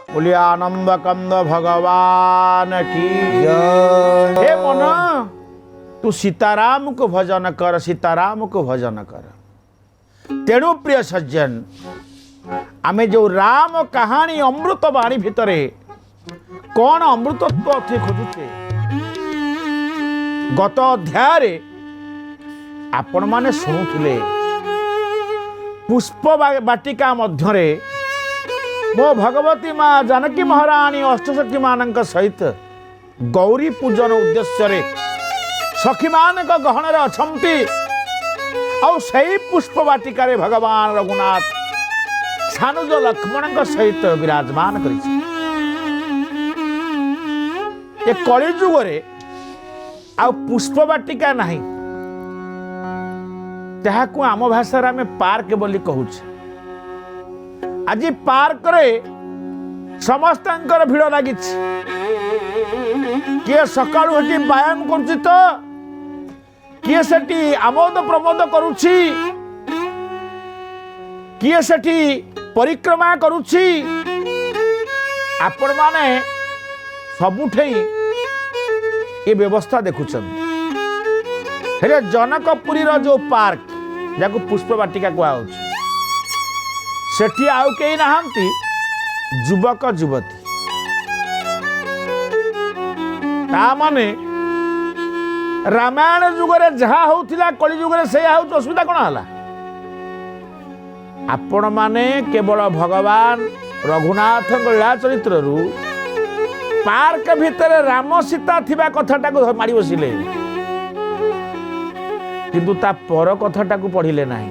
बोलिए आनंद कंद भगवान की जय। हे मन तू सीताराम को भजन कर, सीताराम को भजन कर। तेणु प्रिय सज्जन आमे जो राम कहानी अमृत बाणी भितरे कौन अमृतत्व अच्छे खोजुचे। गत अध्याय आपण माने शुणुले पुष्प बाटिका मध्यरे मो भगवती माँ जानकी महाराणी अष्टसखी मान सहित गौरी पूजन उद्देश्य सखी मान गहन अच्छा आई पुष्प बाटिकार भगवान रघुनाथ सानुज लक्ष्मण सहित विराजमान कर कलिजुग आ पुष्प बाटिका नहीं जहां आम भाषा आम पार्क बोली कहूचे। आज पार्क रे समस्त भिड़ लगी किए सकाळु हेटी व्यायाम करुछि तो किए सेठी आमोद प्रमोद करुछि किए सेठी परिक्रमा करुछि। आपण माने सबुठे ये व्यवस्था देखुछन। हेरे जनकपुरी रो जो पार्क जाको पुष्प बाटिका कहउछि सेठी आउ कई नहांती युवक युवती ता माने रामायण जुगरे जहा होउथिला कलि जुगरे से होउछ। असुविधा कोन हला आपण माने केवल भगवान रघुनाथ लीला चरित्र रु पार्क भितर राम सीता थिबा कथाटा को मारी बसिले किंतु ता पर कथाटा को पढ़िले नाही।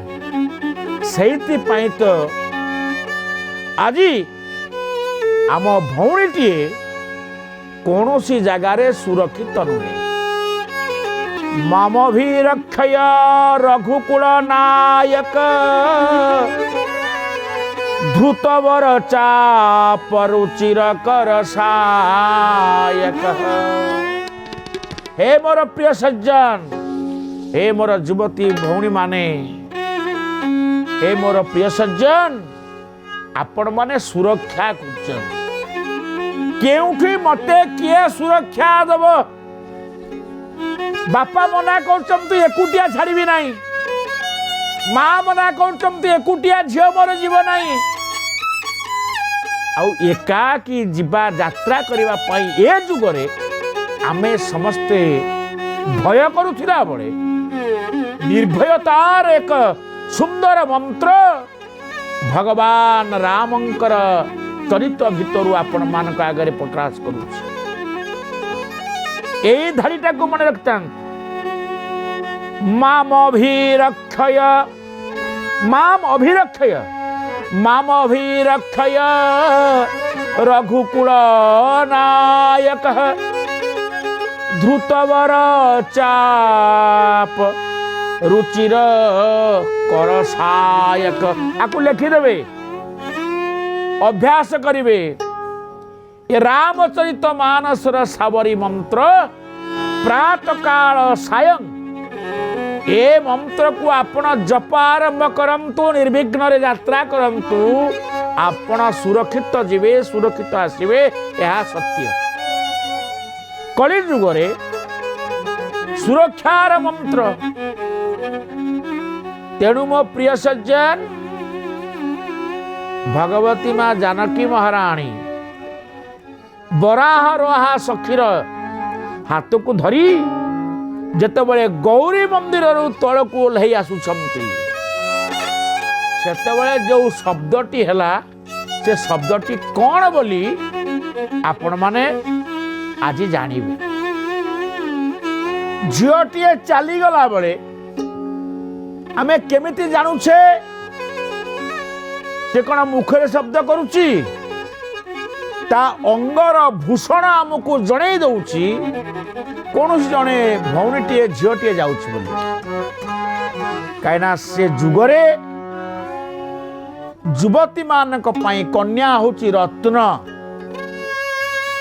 सेहिति पई तो आज आम भौणीटी कौन सी जगार सुरक्षित नुहे। मम भी रक्षय रघुकुल नायक धृतवर चाप रुचिर कर सायक। हे मोर प्रिय सज्जन, हे मोर युवती भौणी माने, हे मोर प्रिय सज्जन आपण माने सुरक्षा कर केउठी मते किए सुरक्षा दब। बापा मना कर एकुटिया छाड़बी नहीं, माँ मना कर एकुटिया झील मोर जीव नहीं। आउ एकाकी जीवा यात्रा करबा पई ए जुगरे आमे समस्ते भय करुथिला बळे निर्भयतार एक सुंदर मंत्र भगवान रामंकर चरित्र भितर आपण मान आगे प्रकाश करुछि। यही धाड़ीटा को मन रखता माम अभिरक्षय माम अभिरक्षय माम अभिरक्षय रघुकुल नायक धृतवर चाप रुचिर कर सायक। आपको लिखिदेवे अभ्यास करिवे ये रामचरित मानसर सावरी मंत्र प्रातः काल सायं ए मंत्र को आपण जप आरंभ करंतु निर्विघ्न रे यात्रा करंतु आपण सुरक्षित जीवे सुरक्षित आसीबे। यह सत्य कलि जुग रे सुरक्षार मंत्र। तेणु मो प्रिय सज्जन भगवती माँ जानकी महाराणी बराह रोहा सखीर हाथ को धरी जेतेबेले गौरी मंदिर तल को ओह्लई आसुछंती सेतेबेले जो शब्दटी हैला से शब्दटी कौन बोली आपण माने आज जानिबे। झीलटीए चली गला बेले आमे केमिति जानुछे से कौन मुखरे शब्द करुची ता अंगर भूषण आमको जणे दउची कौन जड़े भौणीटे झीलटे जाऊँ कहीं से जुगरे युवती मान कन्या हूँ रत्न।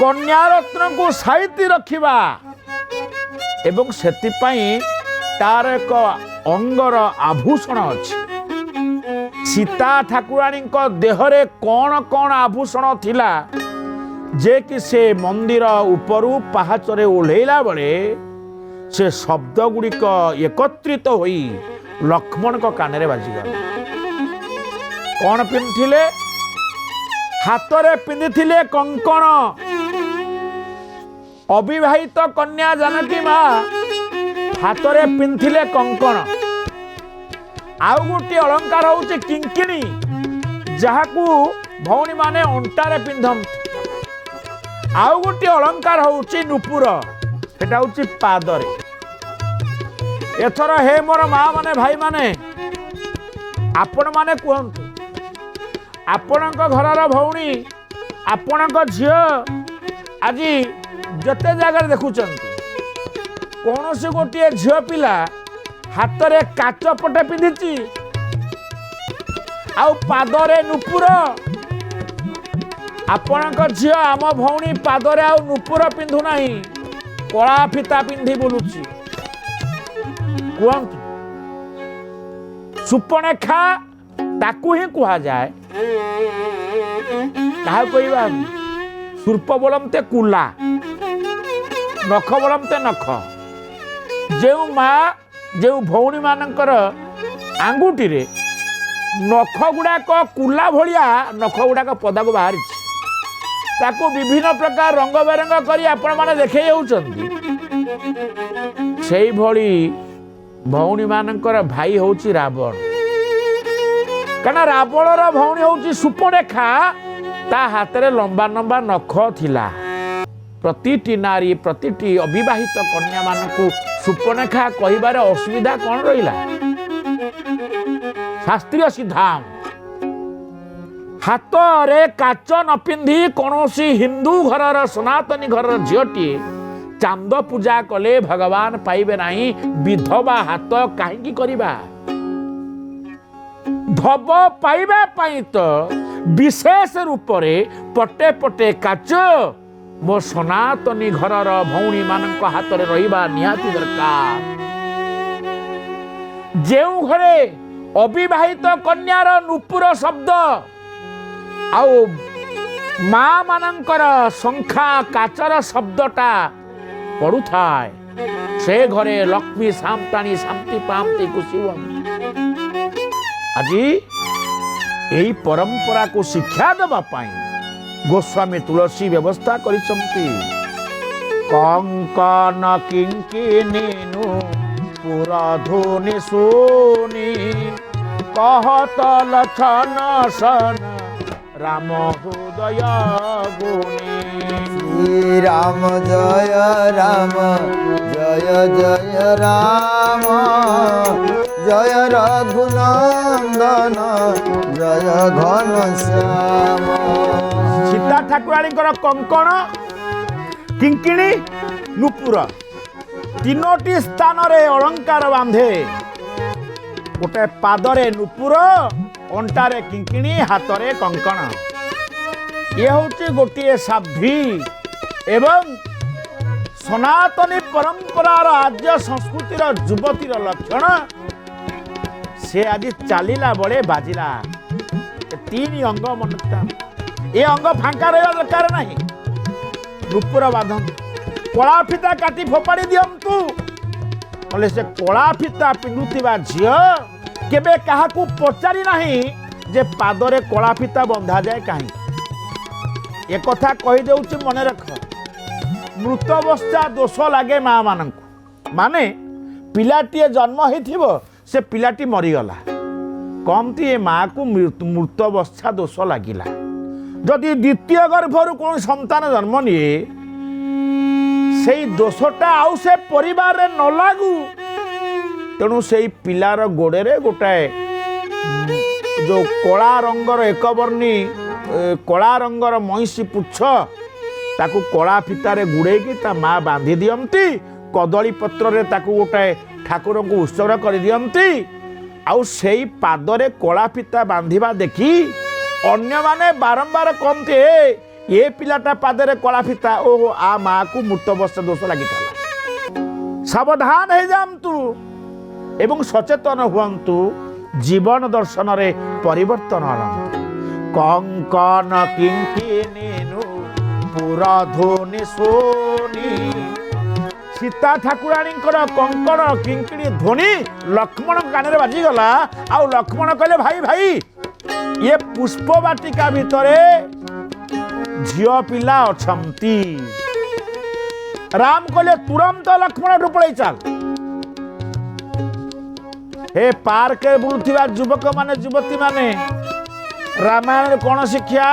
कन्या रत्न को साइती रखिबा ଏବଂ ସେଥିପାଇଁ ତାର ଏକ ଅଙ୍ଗର ଆଭୂଷଣ ଅଛି। ସୀତା ଠାକୁରାଣୀଙ୍କ ଦେହରେ କ'ଣ କ'ଣ ଆଭୂଷଣ ଥିଲା ଯେ କି ସେ ମନ୍ଦିର ଉପରୁ ପାହାଚରେ ଓହ୍ଲେଇଲା ବେଳେ ସେ ଶବ୍ଦ ଗୁଡ଼ିକ ଏକତ୍ରିତ ହୋଇ ଲକ୍ଷ୍ମଣଙ୍କ କାନରେ ବାଜିଗଲା। କ'ଣ ପିନ୍ଧିଥିଲେ? ହାତରେ ପିନ୍ଧିଥିଲେ କଙ୍କଣ। ଅବିବାହିତ କନ୍ୟା ଜାନକୀ ମା ହାତରେ ପିନ୍ଧିଥିଲେ କଙ୍କଣ। ଆଉ ଗୋଟିଏ ଅଳଙ୍କାର ହଉଛି କିଙ୍କିଣୀ, ଯାହାକୁ ଭଉଣୀମାନେ ଅଣ୍ଟାରେ ପିନ୍ଧନ୍ତି। ଆଉ ଗୋଟିଏ ଅଳଙ୍କାର ହଉଛି ନୂପୁର, ସେଟା ହଉଛି ପାଦରେ। ଏଥର ହେ ମୋର ମା ମାନେ ଭାଇ ମାନେ, ଆପଣ ମାନେ କୁହନ୍ତୁ, ଆପଣଙ୍କ ଘରର ଭଉଣୀ, ଆପଣଙ୍କ ଝିଅ ଆଜି ଯେତେ ଜାଗାରେ ଦେଖୁଛନ୍ତି, କୌଣସି ଗୋଟିଏ ଝିଅ ପିଲା ହାତରେ କାଚ ପଟେ ପିନ୍ଧିଛି ଆଉ ପାଦରେ ନୂପୁର। ଆପଣଙ୍କ ଝିଅ ଆମ ଭଉଣୀ ପାଦରେ ଆଉ ନୂପୁର ପିନ୍ଧୁ ନାହିଁ, କଳା ଫିତା ପିନ୍ଧି ବୁଲୁଛି। କୁହନ୍ତୁ, ସୁପର୍ଣ୍ଣେଖା ତାକୁ ହିଁ କୁହାଯାଏ। କାହାକୁ କହିବା? ସୂର୍ପ ବୋଲନ୍ତେ କୁଲା, ନଖ ବୋଲନ୍ତେ ନଖ। ଯେଉଁ ମା ଯେଉଁ ଭଉଣୀ ମାନଙ୍କର ଆଙ୍ଗୁଠିରେ ନଖ ଗୁଡ଼ାକ କୁଲା ଭଳିଆ ନଖ ଗୁଡ଼ାକ ପଦାକୁ ବାହାରିଛି, ତାକୁ ବିଭିନ୍ନ ପ୍ରକାର ରଙ୍ଗ ବେରଙ୍ଗ କରି ଆପଣମାନେ ଦେଖେଇ ହେଉଛନ୍ତି, ସେଇଭଳି ଭଉଣୀ ମାନଙ୍କର ଭାଇ ହଉଛି ରାବଣ। କାରଣ ରାବଣର ଭଉଣୀ ହଉଛି ସୁପର୍ଣ୍ଣେଖା, ତା ହାତରେ ଲମ୍ବା ଲମ୍ବା ନଖ ଥିଲା। ପ୍ରତିଟି ନାରୀ, ପ୍ରତିଟି ଅବିବାହିତ କନ୍ୟା ମାନଙ୍କୁ ସୁପର୍ଣ୍ଣେଖା କହିବାରେ ଅସୁବିଧା କ'ଣ ରହିଲା? ଶାସ୍ତ୍ରୀୟ ସିଦ୍ଧାନ୍ତ। ହାତରେ କାଚ ନ ପିନ୍ଧି କୌଣସି ହିନ୍ଦୁ ଘରର, ସନାତନୀ ଘରର ଝିଅଟିଏ ଚାନ୍ଦ ପୂଜା କଲେ ଭଗବାନ ପାଇବେ ନାହିଁ। ବିଧବା ହାତ କାହିଁକି କରିବା? ଧବ ପାଇବା ପାଇଁ ତ ବିଶେଷ ରୂପରେ ପଟେ ପଟେ କାଚ ମୋ ସନାତନୀ ଘରର ଭଉଣୀ ମାନଙ୍କ ହାତରେ ରହିବା ନିହାତି ଦରକାର। ଯେଉଁ ଘରେ ଅବିବାହିତ କନ୍ୟାର ନୂପୁର ଶବ୍ଦ ଆଉ ମା ମାନଙ୍କର ଶଙ୍ଖା କାଚର ଶବ୍ଦଟା ପଡୁଥାଏ, ସେ ଘରେ ଲକ୍ଷ୍ମୀ ସାନ୍ତାଣୀ ଶାନ୍ତି ପାଆନ୍ତି, ଖୁସି ହୁଅନ୍ତି। ଆଜି ଏହି ପରମ୍ପରାକୁ ଶିକ୍ଷା ଦେବା ପାଇଁ ଗୋସ୍ୱାମୀ ତୁଳସୀ ବ୍ୟବସ୍ଥା କରିଛନ୍ତି। କଙ୍କନ କିଙ୍କିଣୀ ପୁରଧୁନି ଶୁନି, कहत लक्षण सन राम हृदय गुणी। श्री राम जय जय राम, जय रघुनंदन जय घनश्याम। सीता ठाकुराणीଙ୍କର कंकण किंकिणी नुपुर तीनोटी स्थान रे अलंकार बांधे। गोटे पादरे नुपुर, अंटारे किंकिणी, हाथरे कंकण। ये हूँ गोटे साध्वी एवं सनातनी परंपरार आर्य संस्कृतिर युवतीर लक्षण। से आज चलला बड़े बाजिला तीन अंग मनता, ये अंग फांका रहा दरकार नहीं। नुपुर बांधतु, कला फिता काटी फोपाड़ी दिंतु। बोले से कला फिता पिंधुवा झील केबे काहाकू पचारि नाही जे पादरे कला फिता बंधा जाए कहीं। एक कथा कही देउछि मन रख। मृतवस्था दोष लगे माँ मानकु, माने पिलाटीए जन्म होइथिबो से पिलाटी मरीगला, कमती ए माँ को मृतवस्था दोष लगिला। जदि द्वितीय गर्भरु कौन संतान जन्म निए, से दोषटा आउ से परिवार रे न लागू। तेणु से पिलार गोड़े रे गोटाए जो कला रंगर एकवर्णी कला रंगर महिषी पुछ ताकू कला फितारे गुड़ेकी ता माँ बांधी दियंती। कदली पत्र रे ताकू गोटाए ठाकुर को उत्सर्ग कर दियंती। आउ सेई पादरे कला फिता बांधिबा देखी अन्य माने बारंबार कहते ये पिलाटा पादरे कला फिता, ओहो आ माँ को मृतवस्था दोष लगी। ସାବଧାନ ହେଇଯାଆନ୍ତୁ ଏବଂ ସଚେତନ ହୁଅନ୍ତୁ। ଜୀବନ ଦର୍ଶନରେ ପରିବର୍ତ୍ତନ ଆଣନ୍ତୁ। କଙ୍କନ କିଙ୍କିନୀନୁ ପୁରଧୁନି ଶୁଣି ସୀତା ଠାକୁରାଣୀଙ୍କର କଙ୍କଣ କିଙ୍କିଣୀ ଧ୍ୱନି ଲକ୍ଷ୍ମଣ କାନରେ ବାଜିଗଲା। ଆଉ ଲକ୍ଷ୍ମଣ କହିଲେ ଭାଇ ଭାଇ ଇଏ ପୁଷ୍ପ ବାଟିକା ଭିତରେ ଝିଅ ପିଲା ଅଛନ୍ତି। ରାମ କହିଲେ ତୁରନ୍ତ ଲକ୍ଷ୍ମଣଠୁ ପଳେଇ ଚାଲ। हे पार्क बुलुवा युवक माने युवती माने रामायण कौन शिक्षा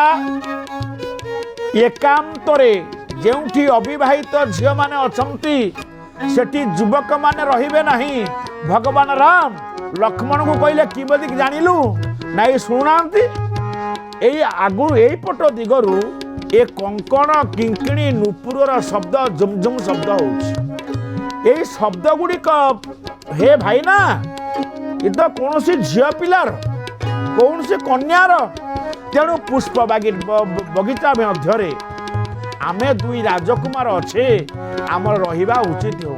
एकांतरे जेउठी अविवाहित झील माने अछंती सेठी युवक माने रहिबे नहीं। भगवान राम लक्ष्मण को कहले किबदी जानिलु नाई शुणुनांती एई आगु एई पट दिगरु ए कंकण किंकिणी नुपुरर शब्द झुमझुम शब्द होउछि। एई शब्द गुड़िक हे भाई ना ये तो कौन सी झील पिलार कौन सी कन्यार तेणु पुष्प बगीचा मध्य आमे दुई राजकुमार अच्छे आमर रहिबा उचित हो।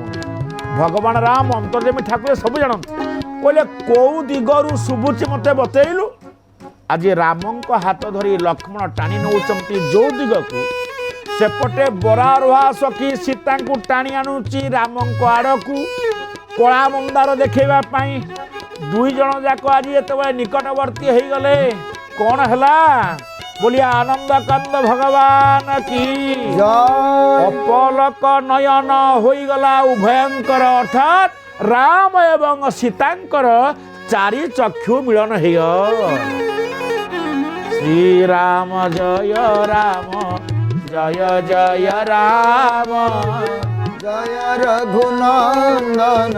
भगवान राम अंतर्यामी ठाकुर सब जानते कहले कौ दिगरु शुभुची मते बतैलु। आज रामंक हाथ धरी लक्ष्मण टाणी नौचंती जो दिग को सेपटे बरारुहा सखी सीता को टाणी आणुची रामंक आड़कू कला मंदार देखा दुई जन जाक आज ये निकटवर्ती हो गले कौन है बोलिए आनंद कंद भगवान की अपलक नयन होगला उभयंकर अर्थात राम एवं सीतांकर चारि चक्षु मिलन हो। श्री राम जय जय राम जय रघुनंदन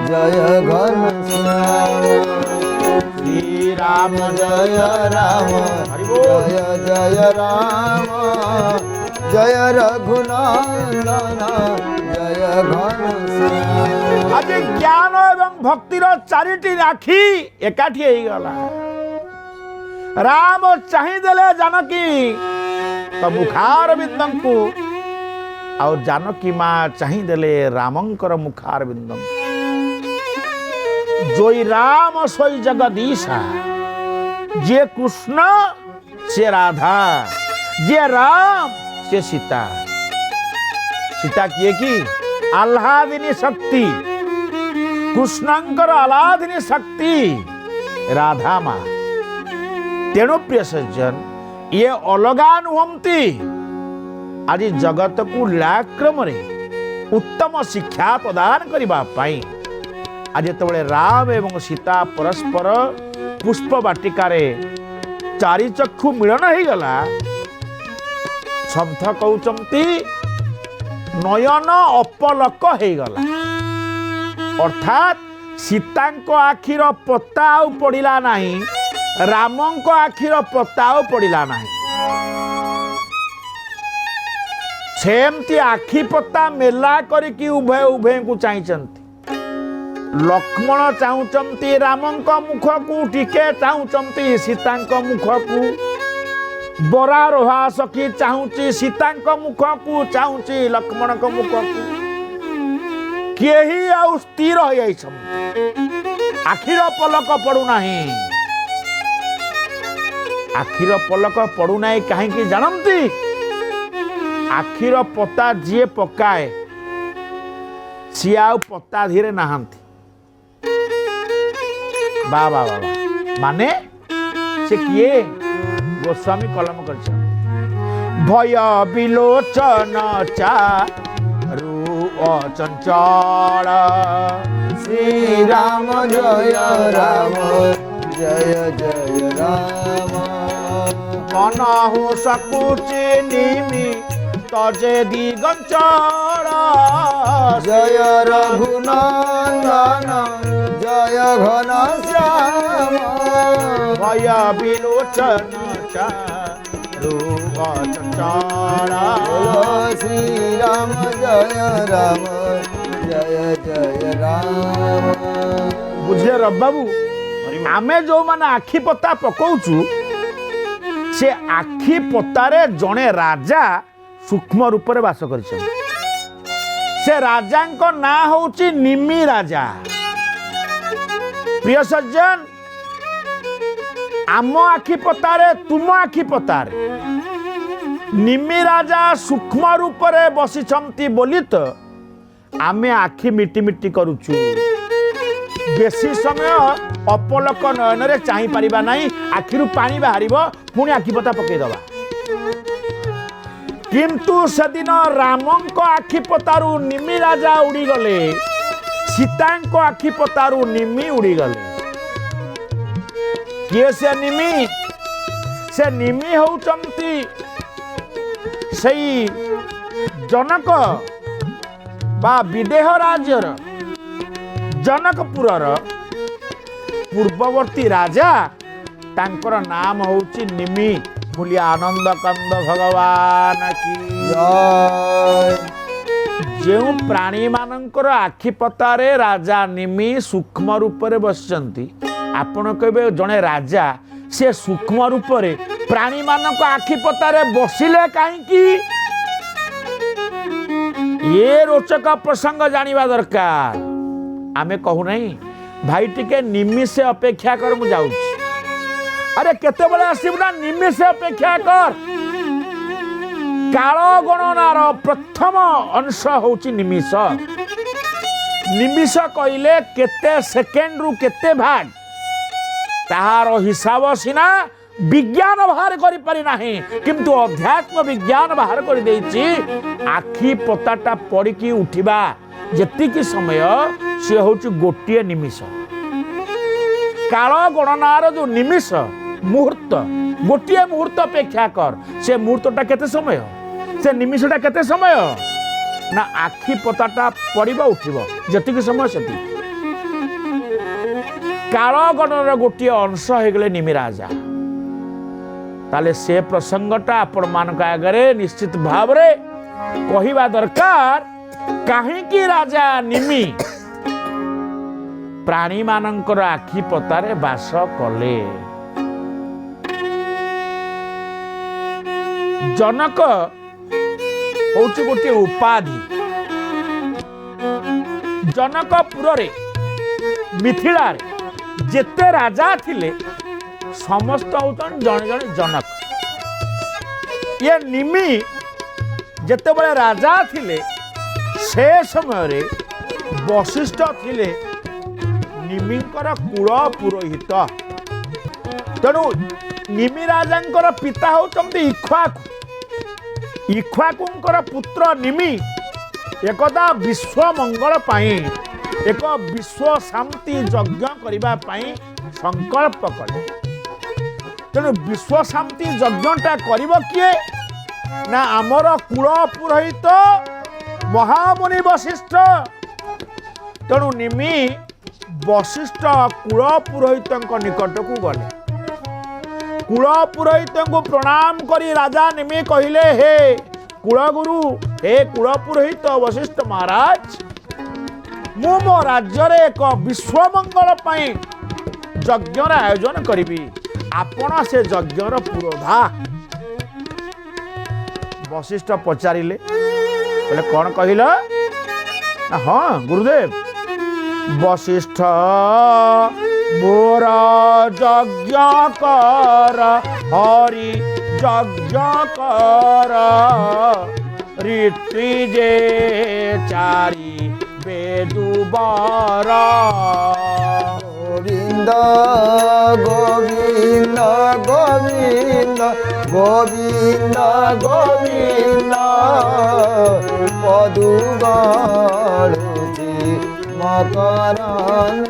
जय घनश्याम। श्री राम जय राम जय जय राम जय रघुनंदन जय घनश्याम। आज ज्ञान एवं भक्तिर चारिटी आखि एकाठी हो गला। राम चाहिदेले जानकी तो मुखार बिंदम को और जानकी माँ चाहिदेले रामंकर मुखार बिंदम। जोई राम सोई जगदीशा जे कृष्ण से राधा जे राम से सीता। सीता किए कि आह्लादिनी शक्ति कृष्णंकर आह्लादिनी शक्ति राधा माँ। तेणु प्रिय सज्जन ये अलगा नुहंती। आज जगत को लीलाक्रम उत्तम शिक्षा प्रदान करने आज जो राम एवं सीता परस्पर पुष्प बाटिकार चारि चक्षु मिलन हो गला। शब्द कहते नयन अपलक हो गला अर्थात सीता आखिर पत्ता आउ पड़ा नहीं रामंक आखिर पत्ता आउ पड़ा नहीं। सेमती आखि पत्ता मेला करके उभय उभय को चाहिए। लक्ष्मण चाहूचंती रामंक मुख को टिके चाहूचंती सीतांक मुख को बरारोहा सखी चाहूची सीतांक मुख को चाहूची लक्ष्मण मुख को किए ही आउ स्थिर हो जाई आखिर पलक पड़ूना आखिर पलक पड़ूना कहीं जानती आखिर पत्ता जी पकाए सी आउ पत्ता धीरे नहांती। बाबा बाबा माने से किए गोस्वामी कलम कर भय विलोचन चारु अचंचल। श्री राम जय जय राम मनहु सकुचि निमि तजे दिगंचल। जय रघुनंदन जय घनश्याम। भय विलोचन चारु अचंचल। श्री राम जय जय राम। बुझे रब बाबू आमे जो माने आखि पत्ता पकाउछु से आखि पत्तारे जणे राजा सूक्ष्म रूप में बास कर से राजा ना होची निमि राजा। प्रिय सज्जन, आम आखि पतारे तुम आखि पतारे निमि राजा सूक्ष्म रूप रे बसिछंती बोली तो आमे आखि मिटी मिटी करूछु। बेसी समय अपलक नयन रे चाहि परिबा नाही, आखिरु पानी बाहरिबो, पुणी आखि पता पकई दबा। किंतु सेदिन रामंक आखि पतारु निमि राजा उड़ी गले, सीतांक आखि पतारु निमि उड़ी गले। किए से निमि? से निमि होउचंती सेई जनक बा विदेह राज्यर जनकपुरर पूर्ववर्ती राजा, तांकर नाम होउची निमि। बोलिए आनंद कंद भगवान की जय। जो प्राणी मानकर आखि पतारे राजा निमि सूक्ष्म रूप रे बसचंती, आपण कहबे जणे राजा से सूक्ष्म रूप रे प्राणी मानक आखि पतारे बसिले काहेकि? ये रोचक प्रसंग जानिबा दरकार। आमे कहू नहीं भाई टिके निमि से अपेक्षा कर, मु जाउछी। अरे केते बळे आसीबु ना, निमि से अपेक्षा कर। काल गणनार प्रथम अंश होची निमिष। निमिष कहिले केते सेकेंड रु केते भाग, ताहार हिसाब सिना विज्ञान बाहर करि पारि नाही, किंतु अध्यात्म विज्ञान बाहर करि देछि। आखि पताटा पड़िकी उठिबा जेतिकी समय से होची गोटिए निमिष। काल गणनार जो निमिष मुहूर्त, गोटिए मुहूर्त अपेक्षा कर, से मुहूर्तटा केते समय, से निमिषटा केते समय ना आखि पताटा पड़िबा उठिबो जेतिकी समय सेति। काल गणनार गोटिए अंश हो गले निमि राजा। ताले से प्रसंगटा आपण मानक आगरे निश्चित भाव रे कहिबा दरकार। काहेकि राजा निमि प्राणी मानकर आखि पतारे बास कले। जनक होउची गोटे उपाधि। जनकपुर रे मिथिला रे जेते राजा थिले समस्त होतन जणे जणे जनक। ये निमि जेते बळे राजा थिले से समय रे वशिष्ठ थिले निमिंकर कुल पुरोहित। तेणु निमि राजांकर पिता होचंती इक्ष्वाकु। इक्ष्वाकुंकर पुत्र निमि एकदा विश्व मंगल पाई एक विश्व शांति यज्ञ करिबा पाई संकल्प कले। तेणु विश्व शांति यज्ञटा करिबो किए ना आमर कुल पुरोहित महामुनि वशिष्ठ। तेणु निमि वशिष्ठ कुल पुरोहित निकट को गले। कुल पुरोहित को प्रणाम करी राजा निमि कहिले, हे कुलगुरु, हे कुल पुरोहित वशिष्ठ महाराज, मु मो राज्य रे एक विश्व मंगल पाई यज्ञर आयोजन करिबी, आपण से यज्ञर पुरोधा। वशिष्ठ पचारिले, बोले कौन कहिल? हाँ गुरुदेव। वशिष्ठ मोर यज्ञ कर, हरि यज्ञ कर, ऋषि जे चारि बेदुबर। गोविंद गोविंद गोविंद गोविंद गोविंद पदु गाळुची मकरन।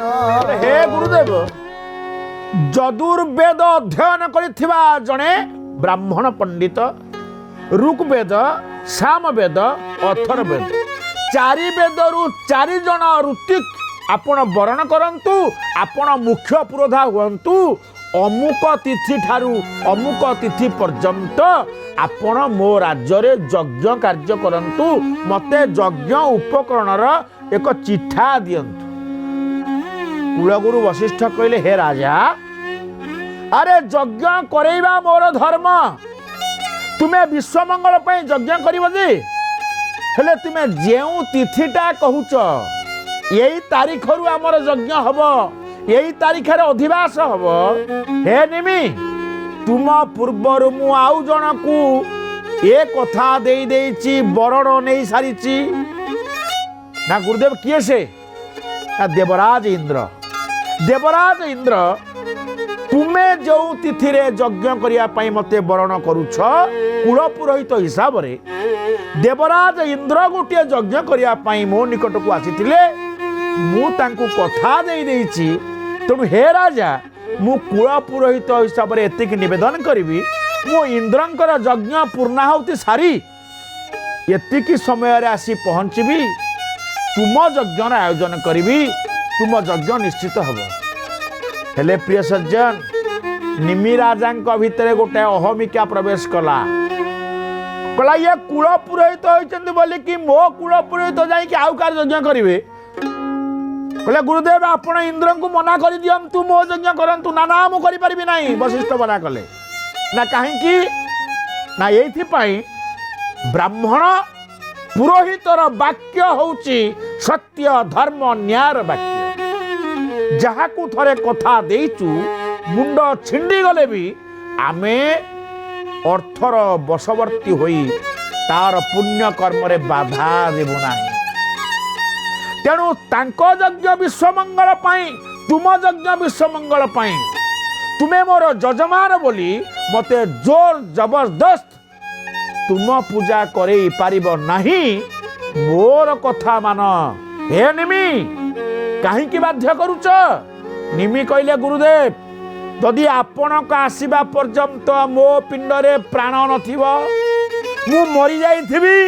हे गुरुदेव, यजुर्वेद अध्ययन करिथिबा जणे ब्राह्मण पंडित ऋग्वेद, सामवेद, अथर्ववेद चारि वेदरु चारि जण ऋतिक आपण वर्ण करंतु, आपण मुख्य पुरोधा हुअंतु। अमुक तिथि ठारू अमुक तिथि पर्यंत आपण मो राज्य रे यज्ञ कार्य करंतु, मते यज्ञ उपकरणर एक चिठा दियंतु। कुलगुरु वशिष्ठ कहले, हे राजा, अरे यज्ञ करेबा मोर धर्म, तुमे विश्वमंगल पई यज्ञ करिबो जे? हेले तुमे जेउ तिथिटा कहूच यही तारीखरु आमर यज्ञ हब यही तारीखर अधिवास हब हे निमि तुम पूर्वर मु आउ जन को ए कथा दे देछि बरण नहीं सारिछि ना गुरुदेव किए से ना देवराज इंद्र तुमे जो तिथि रे यज्ञ करिया पई मते बरण करूछ कुल पुरोहित हिसाब रे देवराज इंद्र गोटे यज्ञ करिया पई मो निकट को आसीथिले मु तांको कथा दे देछि तेणु हे राजा मु कुल पुरोहित हिसाब रे एतिक निवेदन करिवि मु इंद्रंकर यज्ञ पूर्णाहुति सारी एतिक समय रे आसी पहुंचबी तुम यज्ञ आयोजन करिवि तुम यज्ञ निश्चित हब हेले प्रिय सज्जन निमि राजा भितर गोटे अहमिका प्रवेश कला ये कुल पुरोहित होइछन्ति बोली कि मो कुल पुरोहित जाई कि आउ कार यज्ञ करिवे कहले गुरुदेव आपण इंद्र को मना कर दियंतु मो यज्ञ करंतु ना ना मु करि परिबि नाही वशिष्ठ मना कले ना काहे कि ना एथि पई ब्राह्मण पुरोहितर वाक्य होउची सत्य धर्म न्यायर वाक्य जहा को थरे कथा देइचु मुंड छिंडी गले भी आमे अर्थर बशवर्ती होई तार पुण्य कर्म रे बाधा देबु नाही तेणु तांको यज्ञ विश्वमंगल पाई तुम यज्ञ विश्वमंगल पाई तुमे मोर जजमान बोली मते जोर जबरदस्त तुम पूजा करे पारिब नाही मोर कथा मान हे निमि काहे की बाध्य करूच निमि कहले गुरुदेव यदि आपण का आसीबा पर्यंत मो पिंडरे प्राण नथिबो मु मरि जाइथिबी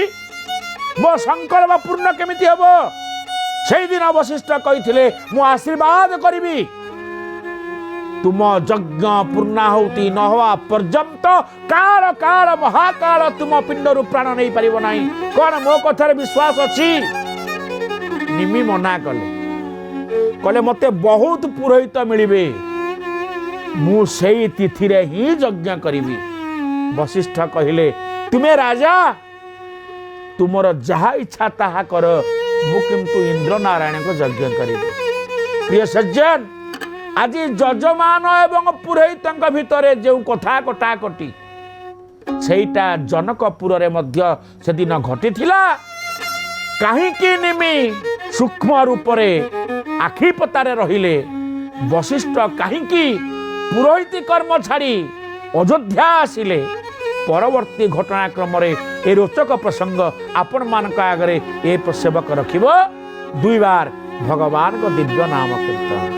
मो संकल्प पूर्ण केमिति हबो सेई दिन वशिष्ठ कहिथिले मु आशीर्वाद करिवि तुम यज्ञ पूर्णाहुति न हवा पर्यंत काल काल महाकाल तुम पिंडरु प्राण नहीं पारिबो नाही कोन मो कथार विश्वास अछि निमि मना कले मते बहुत पुरोहित मिलिबे मु सेई तिथि रे ही यज्ञ करिवि वशिष्ठ कहिले तुमे राजा तुमर जहा इच्छा ताहा कर मु किंतु इंद्र नारायण को यज्ञ करिवि प्रिय सज्जन आज जजमान एवं पुरोहित भितर जो कथा कटा कटी सेटा जनकपुर रे मध्य से दिन घटी थिला काहींकि निमि सूक्ष्म रूप रे आखि पतारे रहिले वशिष्ठ काहींकि पुरोहित कर्म छाड़ी अयोध्या आसिले परवर्ती घटनाक्रम रे ए रोचक प्रसंग आपण मानक आगरे ए सेवक रखिबो दुई बार भगवान को दिव्य नाम कीर्तन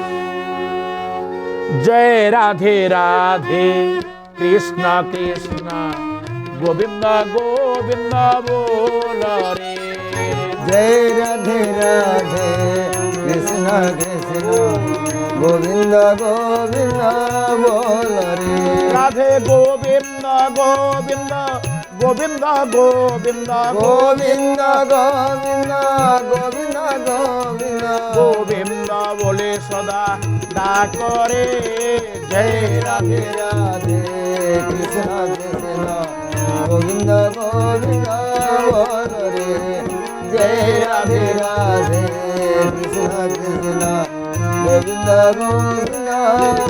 जय राधे राधे कृष्ण कृष्ण गोविंद गोविंद बोल रे जय राधे राधे कृष्ण कृष्ण गोविंद गोविंद बोल रे राधे गोविंद गोविंद गोविंद गोविंद गोविंद गोविंद गोविंद गोविंद गोविंद बोले सदा डाकरे जय राधे राधे कृष्ण कृष्ण गोविंद गोविंद बोल रे जय राधे राधे कृष्ण कृष्ण गोविंद गोविंद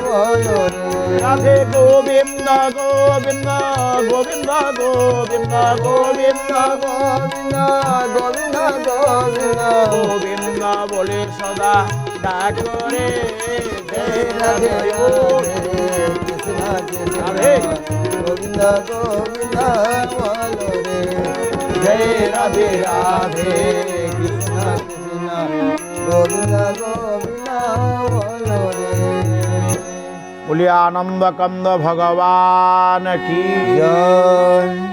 बोल रे राधे गोविंद गोविंद गोविंद गोविंद गोविंद गोविंद गोविंद गोविंद गोविंद बोले सदा डाकरे जय राधे राधे कृष्ण कृष्ण राधे गोविंद गोविंद बोल रे जय राधे राधे कृष्ण कृष्ण गोविंद गोविंद बोल रे बोलिए आनंद कंद भगवान की जय।